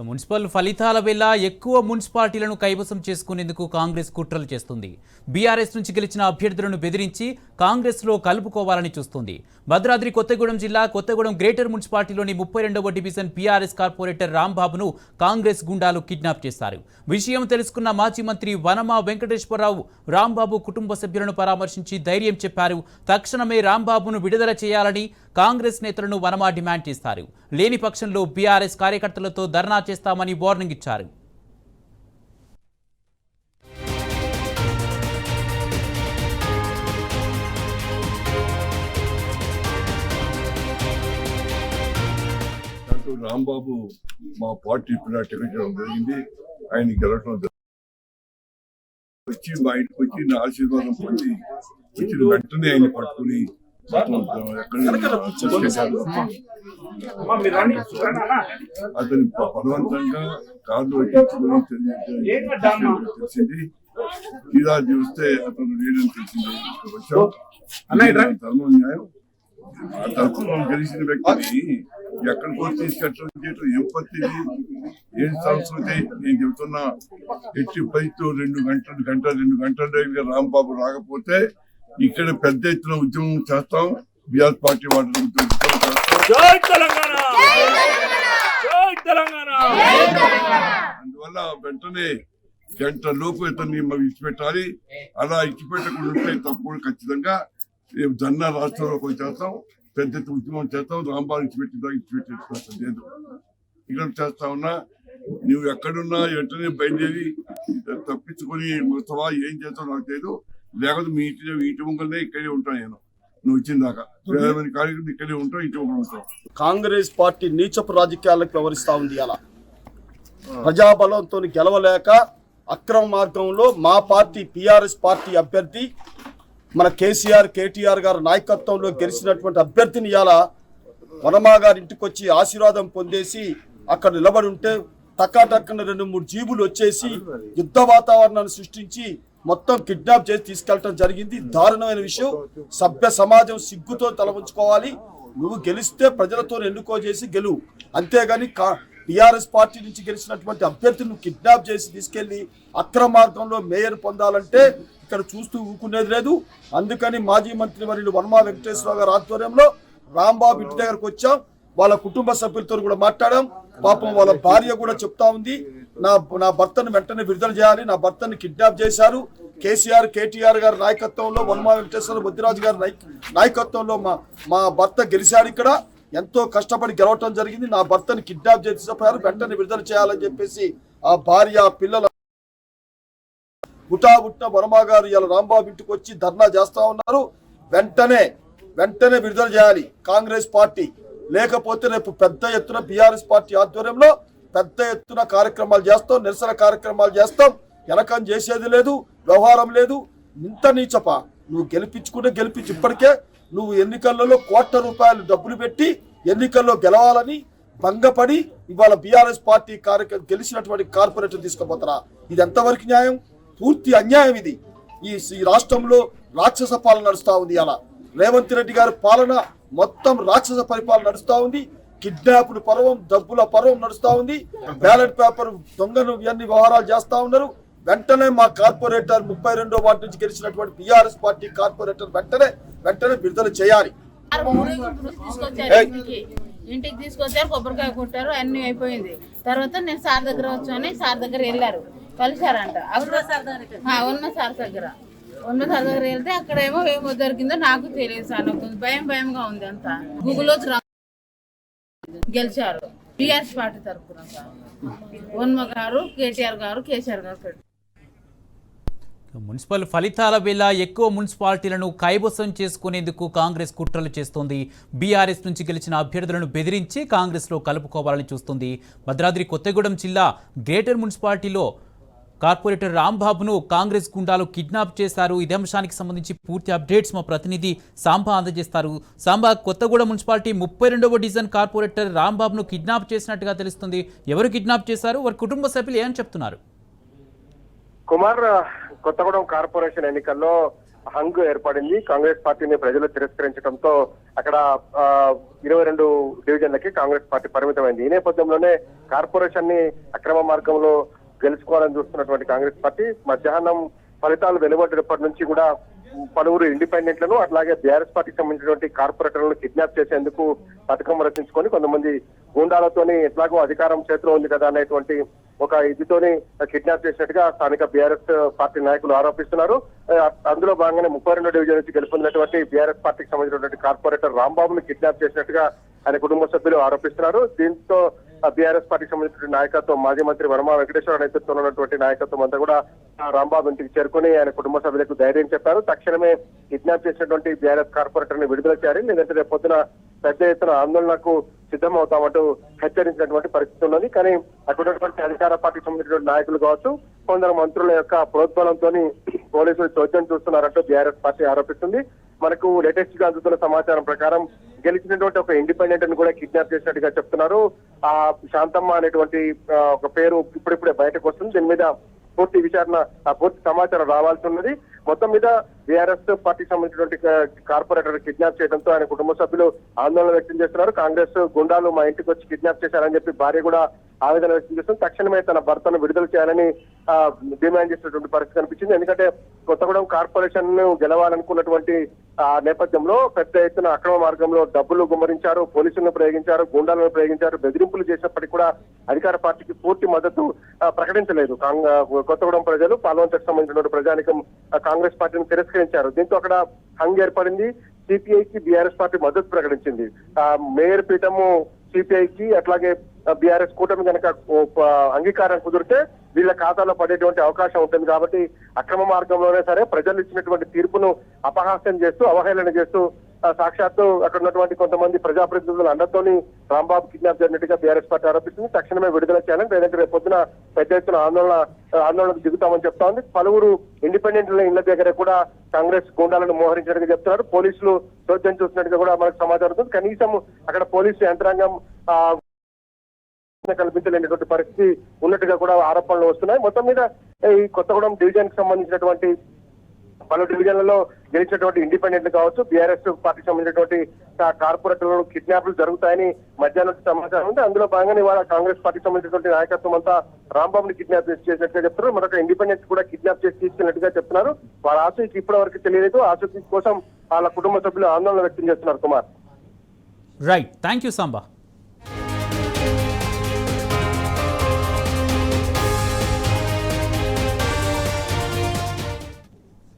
Municipal ఫలితాల వేళ ఎక్కువ మున్సిపాలిటీలను కైవసం చేసుకునేందుకు కాంగ్రెస్ కుట్రలు చేస్తుంది. బీఆర్ఎస్ నుంచి గెలిచిన అభ్యర్థులను బెదిరించి కాంగ్రెస్లో కలుపుకోవాలని చూస్తుంది. భద్రాద్రి కొత్తగూడెం జిల్లా కొత్తగూడెం గ్రేటర్ మున్సిపాలిటీలోని 32వ డివిజన్ బీఆర్ఎస్ కార్పొరేటర్ రాంబాబును కాంగ్రెస్ గుండాలు కిడ్నాప్ చేశారు. విషయం తెలుసుకున్న మాజీ మంత్రి వనమా వెంకటేశ్వరరావు రాంబాబు కుటుంబ సభ్యులను పరామర్శించి ధైర్యం చెప్పారు. తక్షణమే రాంబాబును విడుదల చేయాలని కాంగ్రెస్ నేతలను వనమా డిమాండ్ చేస్తారు. లేని పక్షంలో బీఆర్ఎస్ కార్యకర్తలతో ధర్నా చేస్తామని వార్నింగ్ ఇచ్చారు. రాంబాబు మా పార్టీ టికెట్ జరిగింది. ఆయన గెలవడం వచ్చి మా ఇంటికి వచ్చి నా ఆశీర్వాదం పొంది వచ్చిన వెంటనే ఆయన పట్టుకుని అతని బలవంతంగా కార్లు ఎక్కించుకుని తెలిసింది. తీరా చూస్తే అతను లేడని తెలిసింది. ధర్మం న్యాయం ఆ తరఫున గెలిచిన వ్యక్తిని ఎక్కడికో తీసుకెట్టడం చేయటం ఏం పత్తి ఏం సంస్కృతి. నేను చెబుతున్నా ఎట్టి పైతో 2 గంటల దగ్గర రాంబాబు రాకపోతే ఇక్కడ పెద్ద ఎత్తున ఉద్యమం చేస్తాం. బీఆర్ఎస్ పార్టీ వాళ్ళ అందువల్ల వెంటనే గంట లోపు ఇతన్ని ఇచ్చిపెట్టాలి. అలా ఇచ్చిపెట్టకుండా ఉంటే తప్పుడు ఖచ్చితంగా ధర్నా రాష్ట్రంలో చేస్తాం. పెద్ద ఉద్యమం చేస్తాం. రాంబాబు ఇచ్చిపెట్టేది ఇక్కడ చేస్తా ఉన్నా. నువ్వు ఎక్కడున్నా వెంటనే బయలుదేరి తప్పించుకొని వస్తావా ఏం చేస్తావు నాకు తెలియదు. లేకపోతే మీ ఇంటి ముంగల్నే ఇక్కడే ఉంటాను నేను. నువ్వు ఇచ్చిన దాకా కార్యక్రమం ఇక్కడే ఉంటావు, ఇంటి ముంగల్ ఉంటావు. కాంగ్రెస్ పార్టీ నీచపు రాజకీయాలకు వ్యవహరిస్తా ఉంది. అలా ప్రజాబలంతో గెలవలేక అక్రమ మార్గంలో మా పార్టీ బీఆర్ఎస్ పార్టీ అభ్యర్థి మన కేటీఆర్ గారి నాయకత్వంలో గెలిచినటువంటి అభ్యర్థిని ఇలా వనమా గారి ఇంటికి వచ్చి ఆశీర్వాదం పొందేసి అక్కడ నిలబడి ఉంటే టక్కాటక్కన 2-3 జీబులు వచ్చేసి యుద్ధ వాతావరణాన్ని సృష్టించి మొత్తం కిడ్నాప్ చేసి తీసుకెళ్లడం జరిగింది. దారుణమైన విషయం. సభ్య సమాజం సిగ్గుతో తల ఉంచుకోవాలి. నువ్వు గెలిస్తే ప్రజలతో ఎన్నుకో చేసి గెలువు, అంతేగాని టీఆర్ఎస్ పార్టీ నుంచి గెలిచినటువంటి అభ్యర్థులను కిడ్నాప్ చేసి తీసుకెళ్లి అక్రమ మార్గంలో మేయర్ పొందాలంటే ఇక్కడ చూస్తూ ఊరుకునేది లేదు. అందుకని మాజీ మంత్రి వర్యులు వనమా వెంకటేశ్వరరావు గారి ఆధ్వర్యంలో రాంబాబు ఇంటి దగ్గరకు వచ్చాం. వాళ్ళ కుటుంబ సభ్యులతో కూడా మాట్లాడాం. పాపం వాళ్ళ భార్య కూడా చెప్తా ఉంది, నా భర్తను వెంటనే విడుదల చేయాలి, నా భర్తను కిడ్నాప్ చేశారు. కేటీఆర్ గారి నాయకత్వంలో వనమా వెంకటేశ్వర బుద్ధిరాజు గారి నాయకత్వంలో మా భర్త గెలిచాడు. ఇక్కడ ఎంతో కష్టపడి గెలవటం జరిగింది. నా భర్తను కిడ్నాప్ చేసేసారు, వెంటనే విడుదల చేయాలని చెప్పేసి ఆ భార్య పిల్లల గుట్ట వనమా గారు ఇలా రాంబాబు ఇంటికి వచ్చి ధర్నా చేస్తా ఉన్నారు. వెంటనే విడుదల చేయాలి కాంగ్రెస్ పార్టీ. లేకపోతే రేపు పెద్ద ఎత్తున బీఆర్ఎస్ పార్టీ ఆధ్వర్యంలో పెద్ద ఎత్తున కార్యక్రమాలు చేస్తాం, నిరసన కార్యక్రమాలు చేస్తాం. వెనకం చేసేది లేదు, వ్యవహారం లేదు. ఇంత నీచప నువ్వు గెలిపించి ఇప్పటికే నువ్వు ఎన్నికలలో కోట్ల రూపాయలు డబ్బులు పెట్టి ఎన్నికల్లో గెలవాలని భంగపడి ఇవాళ బీఆర్ఎస్ పార్టీ గెలిచినటువంటి కార్పొరేటర్ తీసుకుపోతారా? ఇది ఎంతవరకు న్యాయం? పూర్తి అన్యాయం ఇది. ఈ రాష్ట్రంలో రాక్షస పాలన నడుస్తా ఉంది. అలా రేవంత్ రెడ్డి గారి పాలన మొత్తం రాక్షస పరిపాలన నడుస్తా ఉంది. కిడ్నాప్డ్ పర్వం, డబ్బుల పర్వం నడుస్తా ఉంది. బ్యాలెట్ పేపర్ దొంగను ఇవన్నీ వ్యవహారాలు చేస్తా ఉన్నారు. వెంటనే మా కార్పొరేటర్ 32వ వార్డు నుంచి గెలిచినటువంటి బీఆర్ఎస్ పార్టీ కార్పొరేటర్ వెంటనే విడుదల చేయాలి. ఇంటికి తీసుకొచ్చారు, కొబ్బరికాయ కొట్టారు, అన్ని అయిపోయింది. తర్వాత నేను సార్ దగ్గర వచ్చాను. సార్ దగ్గర వెళ్ళారు, కలిశారంట. ఉన్న సార్ దగ్గర వెళ్తే అక్కడ ఏమో దొరికిందో నాకు తెలియదు సార్. నాకు భయంగా ఉంది. అంతా గూగుల్లో గెలిచారు టీఆర్ఎస్ పార్టీ తరఫున సార్. వనమ గారు, కేటీఆర్ గారు, కేసీఆర్ గారు. మున్సిపల్ ఫలితాల వేళ ఎక్కువ మున్సిపాలిటీలను కైవసం చేసుకునేందుకు కాంగ్రెస్ కుట్రలు చేస్తోంది. బీఆర్ఎస్ నుంచి గెలిచిన అభ్యర్థులను బెదిరించి కాంగ్రెస్లో కలుపుకోవాలని చూస్తుంది. భద్రాద్రి కొత్తగూడెం జిల్లా గ్రేటర్ మున్సిపాలిటీలో కార్పొరేటర్ రాంబాబును కాంగ్రెస్ గుండాలు కిడ్నాప్ చేశారు. ఇదే అంశానికి సంబంధించి పూర్తి అప్డేట్స్ మా ప్రతినిధి సాంబా అందజేస్తారు. సాంబా, కొత్తగూడెం మున్సిపాలిటీ 32వ డివిజన్ కార్పొరేటర్ రాంబాబును కిడ్నాప్ చేసినట్టుగా తెలుస్తుంది. ఎవరు కిడ్నాప్ చేశారు? వారి కుటుంబ సభ్యులు ఏమని చెప్తున్నారు? కుమార్, కొత్తగూడెం కార్పొరేషన్ ఎన్నికల్లో హంగ్ ఏర్పడింది. కాంగ్రెస్ పార్టీని ప్రజలు తిరస్కరించడంతో అక్కడ 22 డివిజన్లకి కాంగ్రెస్ పార్టీ పరిమితమైంది. ఈ నేపథ్యంలోనే కార్పొరేషన్ ని అక్రమ మార్గంలో గెలుచుకోవాలని చూస్తున్నటువంటి కాంగ్రెస్ పార్టీ మధ్యాహ్నం ఫలితాలు వెలువడినప్పటి నుంచి కూడా పలువురు ఇండిపెండెంట్లను అట్లాగే బీఆర్ఎస్ పార్టీకి సంబంధించినటువంటి కార్పొరేటర్లను కిడ్నాప్ చేసేందుకు పథకం రచించుకొని కొంతమంది గూండాలతోని ఎట్లాగో అధికారం చేతిలో ఉంది కదా అనేటువంటి ఒక ఇదితోని కిడ్నాప్ చేసినట్టుగా స్థానిక బీఆర్ఎస్ పార్టీ నాయకులు ఆరోపిస్తున్నారు. అందులో భాగంగానే 32 డివిజన్ నుంచి గెలుపొందినటువంటి బీఆర్ఎస్ పార్టీకి సంబంధించినటువంటి కార్పొరేటర్ రాంబాబును కిడ్నాప్ చేసినట్టుగా ఆయన కుటుంబ సభ్యులు ఆరోపిస్తున్నారు. దీంతో బీఆర్ఎస్ పార్టీకి సంబంధించిన నాయకత్వం మాజీ మంత్రి వర్మ వెంకటేశ్వర నేతృత్వంలో ఉన్నటువంటి నాయకత్వం అంతా కూడా రాంబాబు ఇంటికి చేరుకుని ఆయన కుటుంబ సభ్యులకు ధైర్యం చెప్పారు. తక్షణమే కిడ్నాప్ చేసినటువంటి బీఆర్ఎస్ కార్పొరేటర్ ని విడుదల చేయాలి, లేదంటే రేపు పొద్దున పెద్ద ఎత్తున ఆందోళనకు సిద్ధమవుతామంటూ హెచ్చరించినటువంటి పరిస్థితి ఉన్నది. కానీ అక్కడ ఉన్నటువంటి అధికార పార్టీకి సంబంధించినటువంటి నాయకులు కావచ్చు, కొందరు మంత్రుల యొక్క ప్రోద్బలంతో పోలీసులు చోద్యం చూస్తున్నారంటూ బీఆర్ఎస్ పార్టీ ఆరోపిస్తుంది. మనకు లేటెస్ట్ గా అందుతున్న సమాచారం ప్రకారం గెలిచినటువంటి ఒక ఇండిపెండెంట్ ని కూడా కిడ్నాప్ చేసినట్టుగా చెప్తున్నారు. ఆ శాంతమ్మ అనేటువంటి ఒక పేరు ఇప్పుడిప్పుడే బయటకు వస్తుంది. దీని మీద పూర్తి విచారణ, పూర్తి సమాచారం రావాల్సి ఉన్నది. మొత్తం మీద బీఆర్ఎస్ పార్టీకి సంబంధించినటువంటి కార్పొరేటర్ కిడ్నాప్ చేయడంతో ఆయన కుటుంబ సభ్యులు ఆందోళన వ్యక్తం చేస్తున్నారు. కాంగ్రెస్ గుండాలు మా ఇంటికి వచ్చి కిడ్నాప్ చేశారని చెప్పి భార్య కూడా ఆవేదన వ్యక్తం చేస్తుంది. తక్షణమే తన భర్తను విడుదల చేయాలని డిమాండ్ చేసినటువంటి పరిస్థితి కనిపించింది. ఎందుకంటే కొత్తగూడెం కార్పొరేషన్ ను గెలవాలనుకున్నటువంటి నేపథ్యంలో పెద్ద ఎత్తున అక్రమ మార్గంలో డబ్బులు గుమ్మరించారు, పోలీసులను ప్రయోగించారు, గూండాలను ప్రయోగించారు, బెదిరింపులు చేసినప్పటికీ కూడా అధికార పార్టీకి పూర్తి మద్దతు ప్రకటించలేదు. కొత్తగూడెం ప్రజలు, పాల్వంచకు సంబంధించినటువంటి ప్రజానికం కాంగ్రెస్ పార్టీని తిరస్కరించారు. దీంతో అక్కడ హంగ్ ఏర్పడింది. సిపిఐకి బీఆర్ఎస్ పార్టీ మద్దతు ప్రకటించింది. మేయర్ పీఠము సిపిఐకి అట్లాగే బీఆర్ఎస్ కూటమి కనుక అంగీకారం కుదిరితే వీళ్ళ ఖాతాలో పడేటువంటి అవకాశం ఉంటుంది. కాబట్టి అక్రమ మార్గంలోనే సరే ప్రజలు ఇచ్చినటువంటి తీర్పును అపహాస్యం చేస్తూ, అవహేళన చేస్తూ సాక్షాత్తు అక్కడ ఉన్నటువంటి కొంతమంది ప్రజాప్రతినిధుల అండతోని రాంబాబు కిడ్నాప్ జరిగినట్టుగా బీఆర్ఎస్ పార్టీ ఆరోపిస్తుంది. తక్షణమే విడుదల చేయాలని, లేదంటే రేపు పొద్దున పెద్ద ఎత్తున ఆందోళనకు దిగుతామని చెప్తా ఉంది. పలువురు ఇండిపెండెంట్ల ఇళ్ల దగ్గర కూడా కాంగ్రెస్ గూండాలను మోహరించినట్టుగా చెప్తున్నారు. పోలీసులు చోద్యం చూసినట్టుగా కూడా మనకు సమాచారం ఉంది. కనీసం అక్కడ పోలీసు యంత్రాంగం కల్పించలేనటువంటి పరిస్థితి ఉన్నట్టుగా కూడా ఆరోపణలు వస్తున్నాయి. మొత్తం మీద ఈ కొత్తగూడెం డివిజన్ కి సంబంధించినటువంటి పలు డివిజన్లలో గెలిచినటువంటి ఇండిపెండెంట్లు కావచ్చు, బీఆర్ఎస్ పార్టీకి సంబంధించినటువంటి కార్పొరేటర్లు కిడ్నాప్లు జరుగుతాయని మధ్యాహ్నం సమాచారం ఉంది. అందులో భాగంగానే ఇవాళ కాంగ్రెస్ పార్టీకి సంబంధించినటువంటి నాయకత్వం అంతా రాంబాబుని కిడ్నాప్ చేసినట్టుగా చెప్తున్నారు. మరొక ఇండిపెండెంట్ కూడా కిడ్నాప్ చేసి తీసుకెళ్ళినట్టుగా చెప్తున్నారు. వాళ్ళ ఆచూకీ ఇప్పటి వరకు తెలియలేదు. ఆచూకీ కోసం వాళ్ళ కుటుంబ సభ్యులు ఆందోళన వ్యక్తం చేస్తున్నారు. Kumar, right, thank you Samba.